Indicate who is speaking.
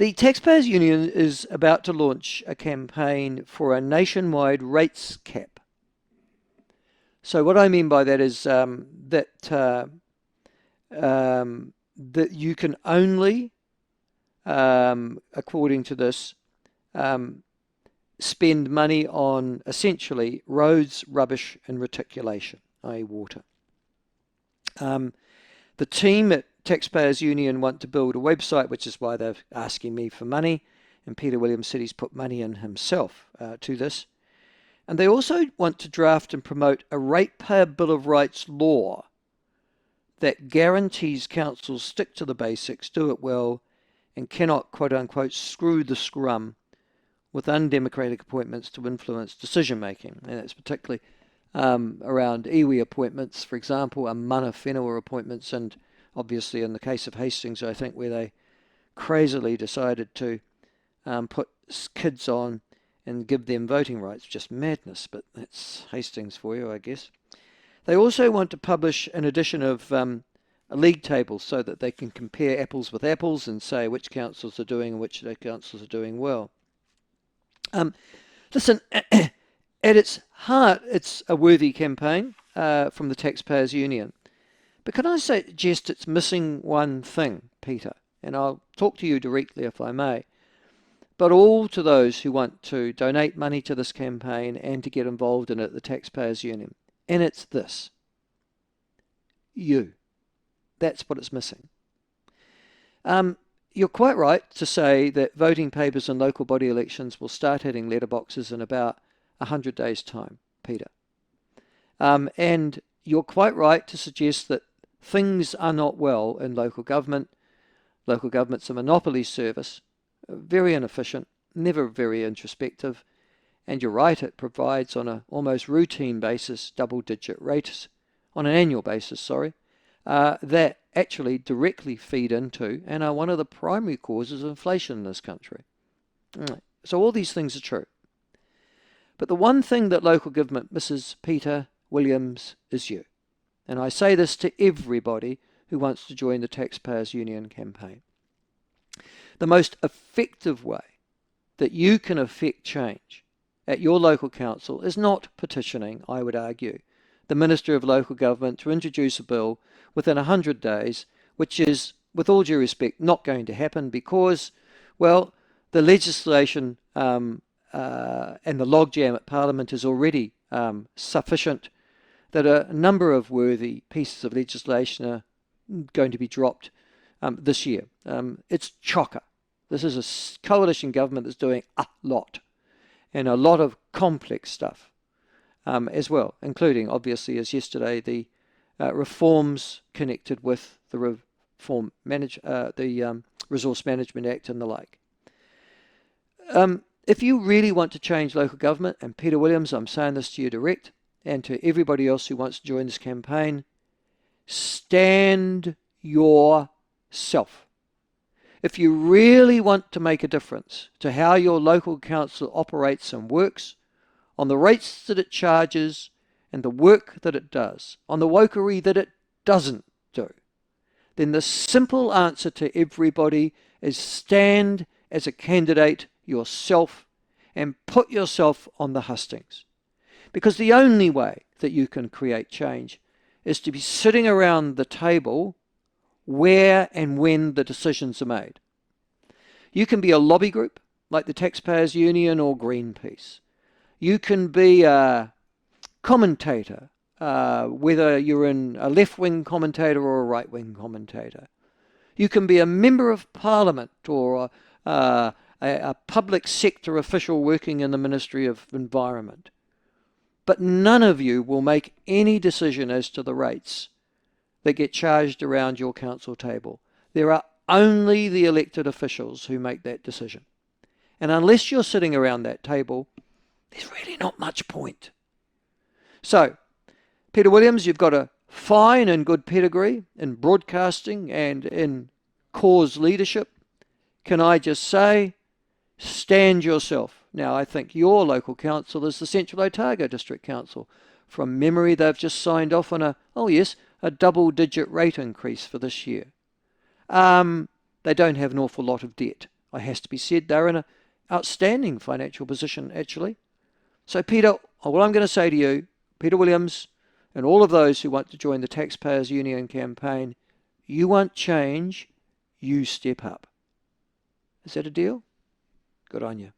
Speaker 1: The Taxpayers Union is about to launch a campaign for a nationwide rates cap. So what I mean by that is that you can only, according to this, spend money on essentially roads, rubbish and reticulation, i.e. water. The team at Taxpayers Union want to build a website, which is why they're asking me for money, and Peter Williams said he's put money in himself to this. And they also want to draft and promote a ratepayer Bill of Rights law that guarantees councils stick to the basics, do it well, and cannot, quote unquote, screw the scrum with undemocratic appointments to influence decision making. And that's particularly around iwi appointments, for example, and mana whenua appointments, and obviously in the case of Hastings, I think, where they crazily decided to put kids on and give them voting rights. Just madness, but that's Hastings for you, I guess. They also want to publish an edition of a league table so that they can compare apples with apples and say which councils are doing and which councils are doing well. Listen, at its heart, it's a worthy campaign from the Taxpayers Union. But can I suggest it's missing one thing, Peter? And I'll talk to you directly if I may. But all to those who want to donate money to this campaign and to get involved in it, the Taxpayers Union. And it's this. You. That's what it's missing. You're quite right to say that voting papers in local body elections will start hitting letterboxes in about 100 days' time, Peter. And you're quite right to suggest that things are not well in local government. Local government's a monopoly service, very inefficient, never very introspective. And you're right, it provides on an almost routine basis double-digit rates, on an annual basis, that actually directly feed into and are one of the primary causes of inflation in this country. So all these things are true. But the one thing that local government misses, Peter Williams, is you. And I say this to everybody who wants to join the Taxpayers Union campaign. The most effective way that you can affect change at your local council is not petitioning, I would argue, the Minister of Local Government to introduce a bill within 100 days, which is, with all due respect, not going to happen because, well, the legislation and the logjam at Parliament is already sufficient that a number of worthy pieces of legislation are going to be dropped this year. It's chocker. This is a coalition government that's doing a lot, and a lot of complex stuff as well, including, obviously, as yesterday, the reforms connected with the Resource Management Act and the like. If you really want to change local government, and Peter Williams, I'm saying this to you direct, and to everybody else who wants to join this campaign, stand yourself. If you really want to make a difference to how your local council operates and works, on the rates that it charges and the work that it does, on the wokery that it doesn't do, then the simple answer to everybody is stand as a candidate yourself and put yourself on the hustings. Because the only way that you can create change is to be sitting around the table where and when the decisions are made. You can be a lobby group like the Taxpayers Union or Greenpeace. You can be a commentator, whether you're in a left-wing commentator or a right-wing commentator. You can be a member of Parliament or a public sector official working in the Ministry of Environment. But none of you will make any decision as to the rates that get charged around your council table. There are only the elected officials who make that decision. And unless you're sitting around that table, there's really not much point. So, Peter Williams, you've got a fine and good pedigree in broadcasting and in cause leadership. Can I just say, stand yourself. Now, I think your local council is the Central Otago District Council. From memory, they've just signed off on a double-digit rate increase for this year. They don't have an awful lot of debt It has to be said, they're in an outstanding financial position, actually. So, Peter, all I'm going to say to you, Peter Williams, and all of those who want to join the Taxpayers Union campaign, you want change, you step up. Is that a deal? Good on you.